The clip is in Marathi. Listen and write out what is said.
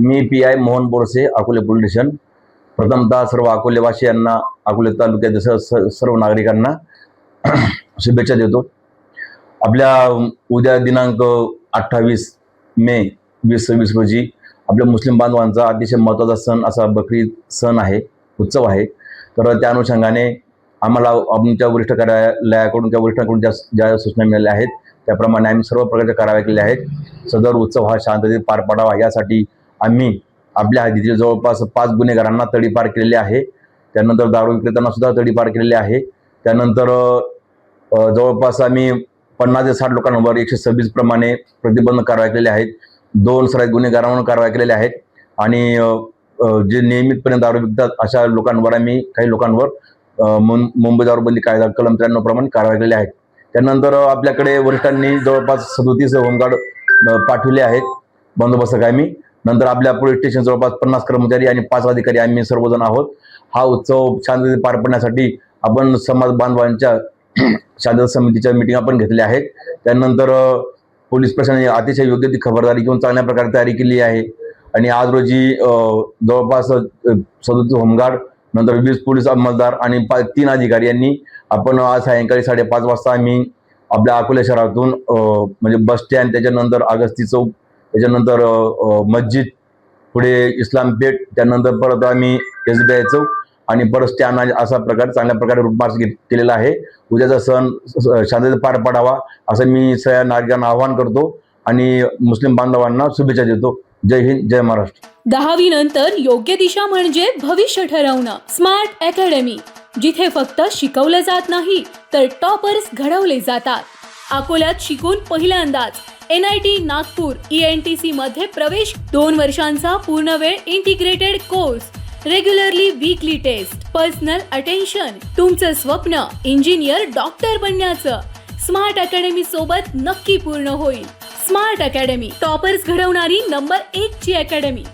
मी P I. Mohan Borse, Akole police station. प्रथमतः सर्व अकोलेवासियांना, अकोले तालुक्यातील सर्व नागरिकांना शुभेच्छा देतो. आपल्या उद्या दिनांक 28 मे 2026 रोजी आपल्या मुस्लिम बांधवांचा अतिशय महत्त्वाचा सण असा बकरी सण आहे, उत्सव आहे. तर त्या अनुषंगाने आम्हाला आमच्या वरिष्ठ कार्यालयाकडून, त्या वरिष्ठांकडून ज्या सूचना मिळाल्या आहेत त्याप्रमाणे आम्ही सर्व प्रकारच्या कारवाया केल्या आहेत. सदर उत्सव हा शांततेत पार पडावा यासाठी आम्ही आपल्या हद्दीतील जवळपास 5 गुन्हेगारांना तडीपार केलेले आहे. त्यानंतर दारू विक्रेत्यांना सुद्धा तडीपार केलेले आहे. त्यानंतर जवळपास आम्ही 50 ते 60 लोकांवर 126 प्रमाणे प्रतिबंध कारवाया केलेल्या आहेत. 2 सराईत गुन्हेगारांवर कारवाया केलेल्या आहेत आणि जे नियमितपणे दारू विकतात अशा लोकांवर आम्ही काही लोकांवर मुंबई दारूबंदी कायदा कलम 93 प्रमाणे कारवाया केलेल्या आहेत. त्यानंतर आपल्याकडे वरिष्ठांनी जवळपास 37 होमगार्ड पाठवले आहेत बंदोबस्त कायमी. नंतर आपल्या पोलीस स्टेशन जवळपास 50 कर्मचारी आणि 5 अधिकारी आम्ही सर्वजण आहोत. हा उत्सव शांततेत पार पडण्यासाठी आपण समाज बांधवांच्या शांतता समितीच्या मीटिंग आपण घेतल्या आहेत. त्यानंतर पोलीस प्रशासनाने अतिशय योग्य ती खबरदारी घेऊन चांगल्या प्रकारे तयारी केली आहे आणि आज रोजी जवळपास 37 होमगार्ड, नंतर 20 पोलीस अंमलदार आणि 3 अधिकारी यांनी आपण आज सायंकाळी 5:30 वाजता आम्ही आपल्या अकोले शहरातून म्हणजे बस स्टँड, त्याच्यानंतर अगस्ती चौक, त्याच्यानंतर मस्जिद, पुढे इस्लाम पेठ, त्यानंतर परत आम्ही SBI चौक आणि परत स्टँड असा प्रकार चांगल्या प्रकारे रूट मार्च केलेला आहे. उद्याचा सण शांततेत पार पडावा असं मी सगळ्या नागरिकांना आवाहन करतो आणि मुस्लिम बांधवांना शुभेच्छा देतो. जय हिंद, जय महाराष्ट्र. 10वी नंतर योग्य दिशा म्हणजे भविष्य ठरवणं. स्मार्ट अकॅडमी, जिथे फक्त शिकवलं जात नाही तर टॉपर्स घडवले जातात. अकोल्यात शिकून पहिल्यांदाच NIT नागपूर ENTC मध्ये प्रवेश. 2 वर्षांचा पूर्णवेळ integrated course, regularly weekly test, personal attention. तुमचं स्वप्न इंजिनियर, डॉक्टर बनण्याचं स्मार्ट अकॅडमी सोबत नक्की पूर्ण होईल. स्मार्ट अकॅडमी, टॉपर्स घडवणारी नंबर 1 ची अकॅडमी.